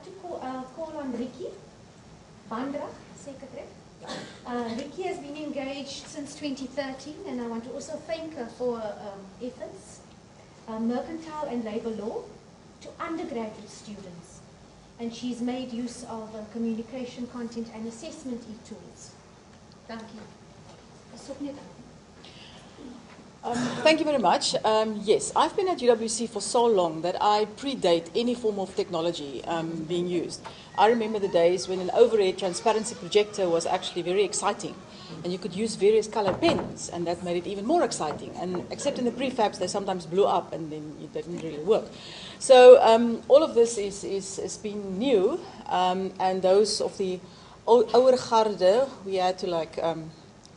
to call on Riekie Wandrag, Secretary. Riekie has been engaged since 2013, and I want to also thank her for efforts, Mercantile and Labour Law, to undergraduate students. And she's made use of communication, content and assessment e-tools. Thank you. Thank you very much. Yes, I've been at UWC for so long that I predate any form of technology being used. I remember the days when an overhead transparency projector was actually very exciting, and you could use various color pens, and that made it even more exciting. And except in the prefabs, they sometimes blew up, and then it didn't really work. So all of this is been new, and those of the ouer garde, we had to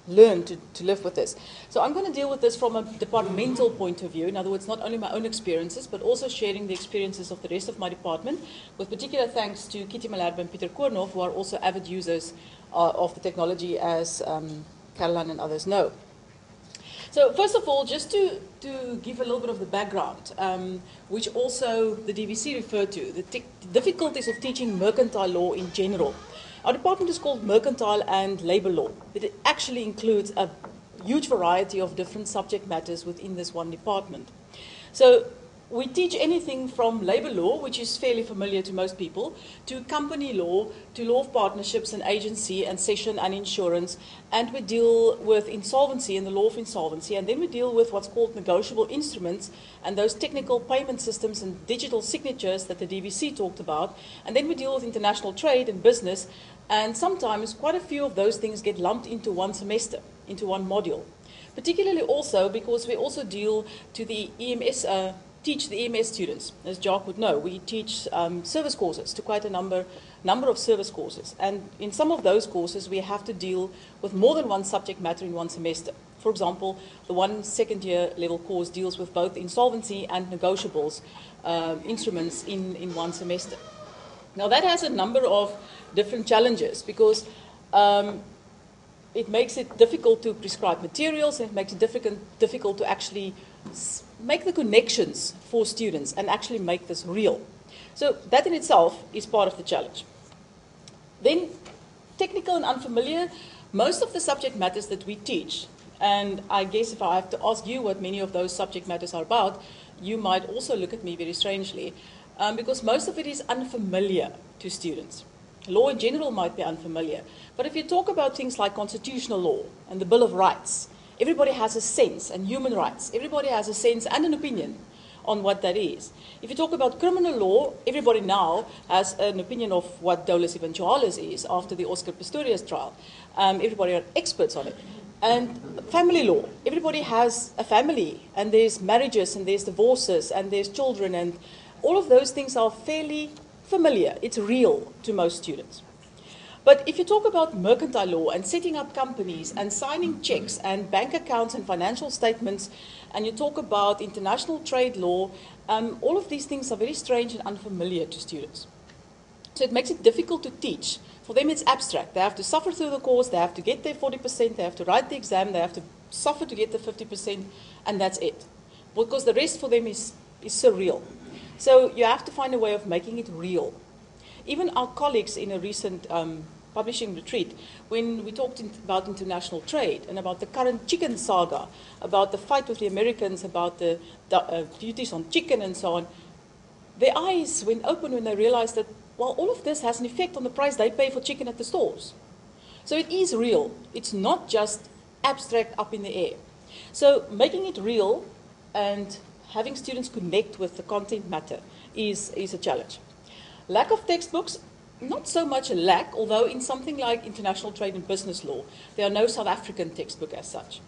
learn to live with this. So I'm going to deal with this from a departmental point of view. In other words, not only my own experiences, but also sharing the experiences of the rest of my department, with particular thanks to Kitty Malherbe and Peter Koornhoff, who are also avid users of the technology, as Caroline and others know. So first of all, just to give a little bit of the background, which also the DVC referred to, the difficulties of teaching mercantile law in general. Our department is called Mercantile and Labour Law. It actually includes a huge variety of different subject matters within this one department. So we teach anything from labour law, which is fairly familiar to most people, to company law, to law of partnerships and agency and session and insurance, and we deal with insolvency and the law of insolvency, and then we deal with what's called negotiable instruments and those technical payment systems and digital signatures that the DVC talked about, and then we deal with international trade and business, and sometimes quite a few of those things get lumped into one semester, into one module. Particularly also because we also deal to the EMS, teach the EMS students. As Jacques would know, we teach service courses to quite a number of service courses. And in some of those courses, we have to deal with more than one subject matter in one semester. For example, the one second-year level course deals with both insolvency and negotiables instruments in one semester. Now, that has a number of different challenges because it makes it difficult to prescribe materials, and it makes it difficult to actually make the connections for students and actually make this real. So that in itself is part of the challenge. Then, technical and unfamiliar, most of the subject matters that we teach, and I guess if I have to ask you what many of those subject matters are about, you might also look at me very strangely, because most of it is unfamiliar to students. Law in general might be unfamiliar, but if you talk about things like constitutional law and the Bill of Rights, everybody has a sense, and human rights, everybody has a sense and an opinion on what that is. If you talk about criminal law, everybody now has an opinion of what dolus eventualis is after the Oscar Pistorius trial. Everybody are experts on it. And family law, everybody has a family, and there's marriages, and there's divorces, and there's children, and all of those things are fairly familiar. It's real to most students. But if you talk about mercantile law and setting up companies and signing checks and bank accounts and financial statements, and you talk about international trade law, all of these things are very strange and unfamiliar to students. So it makes it difficult to teach. For them it's abstract. They have to suffer through the course, they have to get their 40%, they have to write the exam, they have to suffer to get the 50%, and that's it. Because the rest for them is surreal. So you have to find a way of making it real. Even our colleagues in a recent publishing retreat, when we talked about international trade and about the current chicken saga, about the fight with the Americans, about the duties on chicken and so on, their eyes went open when they realized that, well, all of this has an effect on the price they pay for chicken at the stores. So it is real. It's not just abstract up in the air. So making it real and having students connect with the content matter is a challenge. Lack of textbooks, not so much a lack, although in something like international trade and business law, there are no South African textbook as such.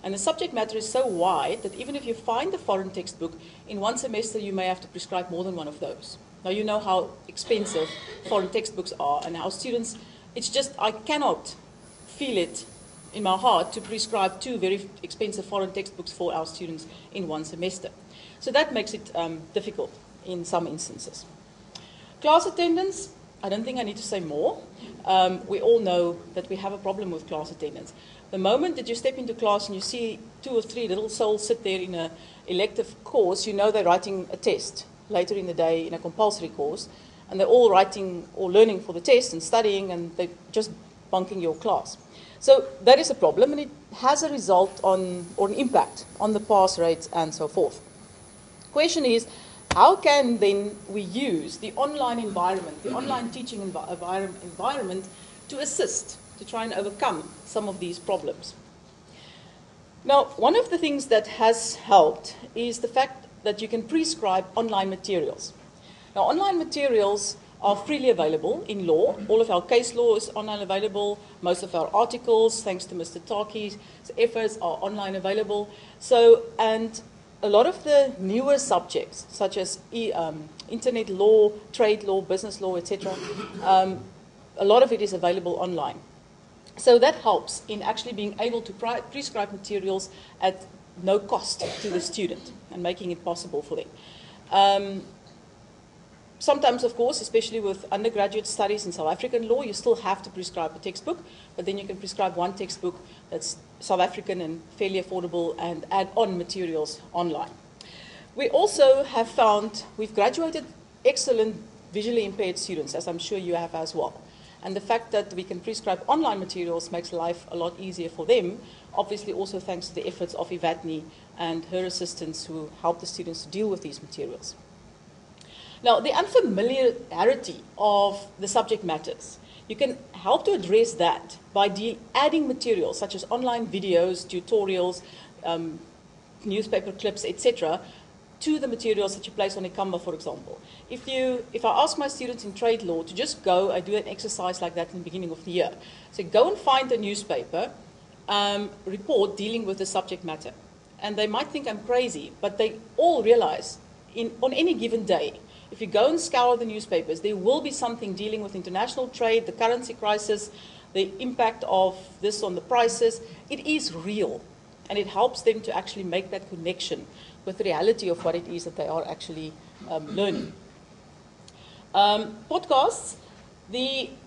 And the subject matter is so wide that even if you find a foreign textbook, in one semester you may have to prescribe more than one of those. Now you know how expensive foreign textbooks are and how students, it's just, I cannot feel it in my heart to prescribe 2 very expensive foreign textbooks for our students in one semester. So that makes it difficult in some instances. Class attendance, I don't think I need to say more. We all know that we have a problem with class attendance. The moment that you step into class and you see 2 or 3 little souls sit there in an elective course, you know they're writing a test later in the day in a compulsory course, and they're all writing or learning for the test and studying, and they're just bunking your class. So that is a problem, and it has a result on, or an impact on the pass rates and so forth. Question is, how can then we use the online environment, the online teaching environment to assist, to try and overcome some of these problems? Now, one of the things that has helped is the fact that you can prescribe online materials. Now, online materials are freely available in law. All of our case law is online available. Most of our articles, thanks to Mr. Taki's efforts, are online available. So, and a lot of the newer subjects, such as internet law, trade law, business law, etc., a lot of it is available online. So that helps in actually being able to prescribe materials at no cost to the student and making it possible for them. Sometimes, of course, especially with undergraduate studies in South African law, you still have to prescribe a textbook, but then you can prescribe one textbook that's South African and fairly affordable and add on materials online. We also have found we've graduated excellent visually impaired students, as I'm sure you have as well. And the fact that we can prescribe online materials makes life a lot easier for them, obviously also thanks to the efforts of Ivatni and her assistants who help the students to deal with these materials. Now, the unfamiliarity of the subject matters, you can help to address that by adding materials such as online videos, tutorials, newspaper clips, etc., to the materials that you place on a Canva, for example. If I ask my students in trade law to just go, I do an exercise like that in the beginning of the year. So go and find a newspaper report dealing with the subject matter. And they might think I'm crazy, but they all realize on any given day, if you go and scour the newspapers, there will be something dealing with international trade, the currency crisis, the impact of this on the prices. It is real, and it helps them to actually make that connection with the reality of what it is that they are actually learning. Podcasts,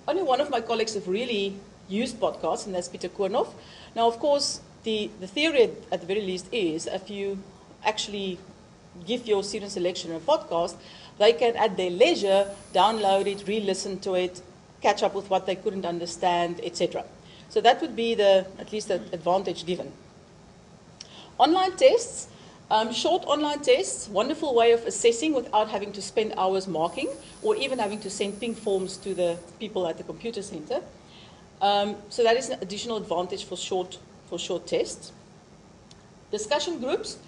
only one of my colleagues have really used podcasts, and that's Peter Koornoff. Now, of course, the theory at the very least is if you actually give your students a lecture in a podcast, they can at their leisure download it, re-listen to it, catch up with what they couldn't understand, etc. So that would be at least the advantage given. Online tests, short online tests, wonderful way of assessing without having to spend hours marking or even having to send ping forms to the people at the computer center. So that is an additional advantage for short tests. Discussion groups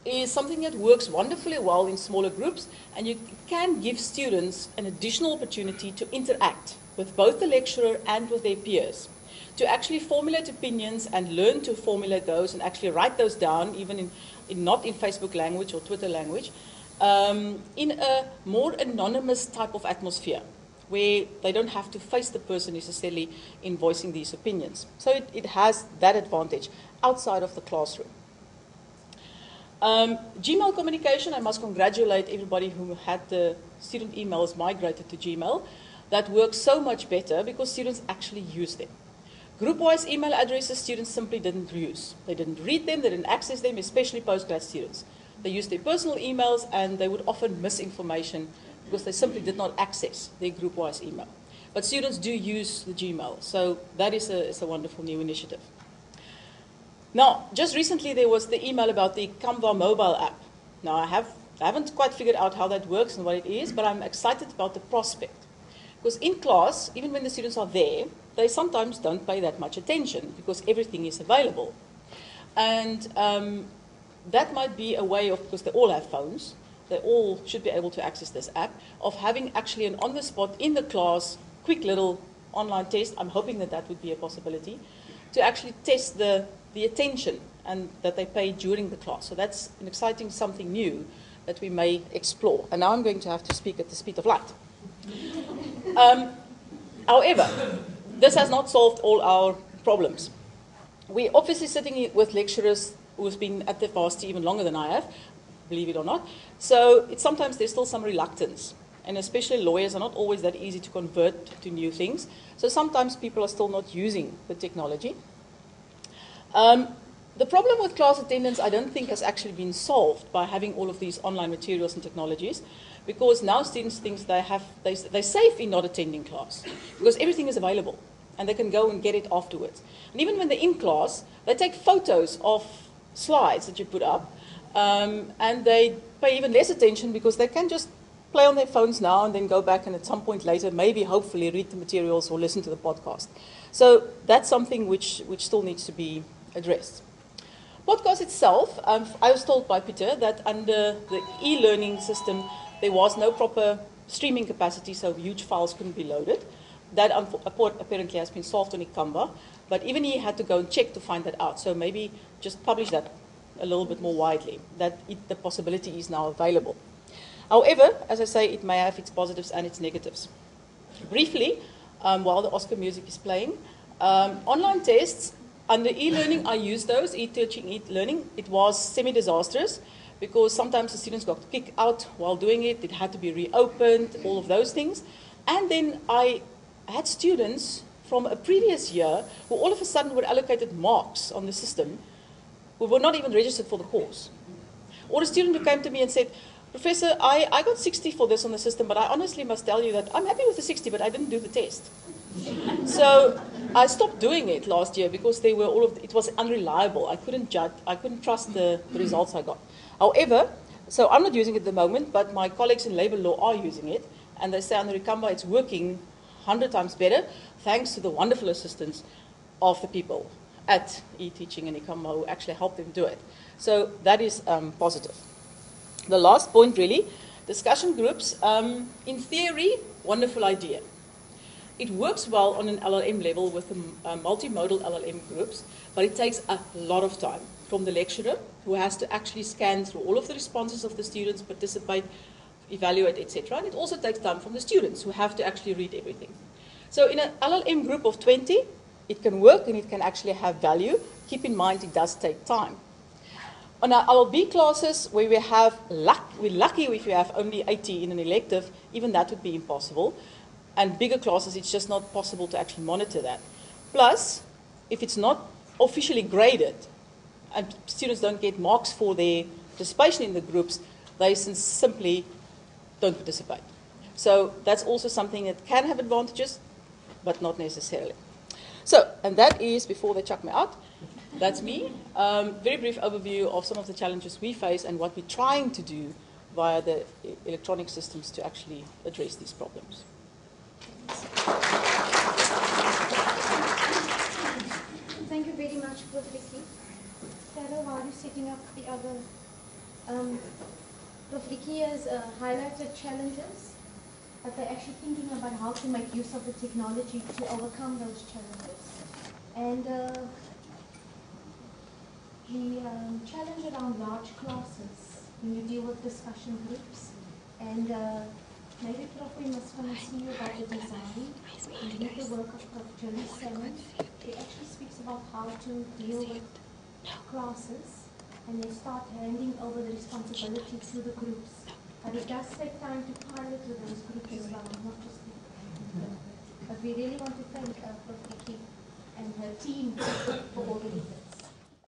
is something that works wonderfully well in smaller groups, and you can give students an additional opportunity to interact with both the lecturer and with their peers, to actually formulate opinions and learn to formulate those and actually write those down, even not in Facebook language or Twitter language, in a more anonymous type of atmosphere, where they don't have to face the person necessarily in voicing these opinions. So it has that advantage outside of the classroom. Gmail communication, I must congratulate everybody who had the student emails migrated to Gmail. That works so much better because students actually use them. Group-wise email addresses students simply didn't use. They didn't read them, they didn't access them, especially postgrad students. They used their personal emails and they would often miss information because they simply did not access their group-wise email. But students do use the Gmail, so that is a wonderful new initiative. Now, just recently there was the email about the Canva mobile app. Now, I haven't quite figured out how that works and what it is, but I'm excited about the prospect. Because in class, even when the students are there, they sometimes don't pay that much attention because everything is available. And that might be a way of, because they all have phones, they all should be able to access this app, of having actually an on-the-spot, in the class, quick little online test. I'm hoping that that would be a possibility, to actually test the attention and that they pay during the class. So that's an exciting something new that we may explore. And now I'm going to have to speak at the speed of light. However, this has not solved all our problems. We're obviously sitting with lecturers who've been at the varsity even longer than I have, believe it or not. So sometimes there's still some reluctance. And especially lawyers are not always that easy to convert to new things. So sometimes people are still not using the technology. The problem with class attendance, I don't think, has actually been solved by having all of these online materials and technologies, because now students think they're safe in not attending class because everything is available and they can go and get it afterwards. And even when they're in class, they take photos of slides that you put up, and they pay even less attention because they can just play on their phones now and then go back and at some point later maybe hopefully read the materials or listen to the podcast. So that's something which still needs to be addressed. Podcast itself, I was told by Peter that under the e-learning system there was no proper streaming capacity, so huge files couldn't be loaded. That apparently has been solved on Canva, but even he had to go and check to find that out. So maybe just publish that a little bit more widely, that the possibility is now available. However, as I say, it may have its positives and its negatives. Briefly, while the Oscar music is playing, online tests, under e-learning, I used those, e-teaching, e-learning. It was semi-disastrous because sometimes the students got kicked out while doing it. It had to be reopened, all of those things. And then I had students from a previous year who all of a sudden were allocated marks on the system who were not even registered for the course. Or a student who came to me and said, Professor, I got 60 for this on the system, but I honestly must tell you that I'm happy with the 60, but I didn't do the test. So I stopped doing it last year because they were it was unreliable. I couldn't judge, I couldn't trust the results I got. However, so I'm not using it at the moment, but my colleagues in labour law are using it, and they say under Canva it's working 100 times better, thanks to the wonderful assistance of the people at e-teaching and Canva who actually helped them do it. So that is positive. The last point really, discussion groups, in theory, wonderful idea. It works well on an LLM level with the multimodal LLM groups, but it takes a lot of time from the lecturer who has to actually scan through all of the responses of the students, participate, evaluate, etc. And it also takes time from the students who have to actually read everything. So in an LLM group of 20, it can work and it can actually have value. Keep in mind it does take time. On our LLB classes, where we're lucky if we have only 80 in an elective, even that would be impossible. And bigger classes, it's just not possible to actually monitor that. Plus, if it's not officially graded, and students don't get marks for their participation in the groups, they simply don't participate. So that's also something that can have advantages, but not necessarily. So, and that is, before they chuck me out, that's me. Very brief overview of some of the challenges we face and what we're trying to do via the electronic systems to actually address these problems. Thank you very much, Prof. Riekie. Sarah, while you're setting up the other, Prof. Riekie has highlighted challenges, but they're actually thinking about how to make use of the technology to overcome those challenges. And the challenge around large classes, when you deal with discussion groups, and maybe, Prof, we must come and see you about the design. You need the work of Prof. Julie Salmon. He actually speaks about how to deal with classes, and they start handing over the responsibility to the groups. But it does take time to pilot with those groups as well, not just the But we really want to thank Prof. Riekie and her team for all the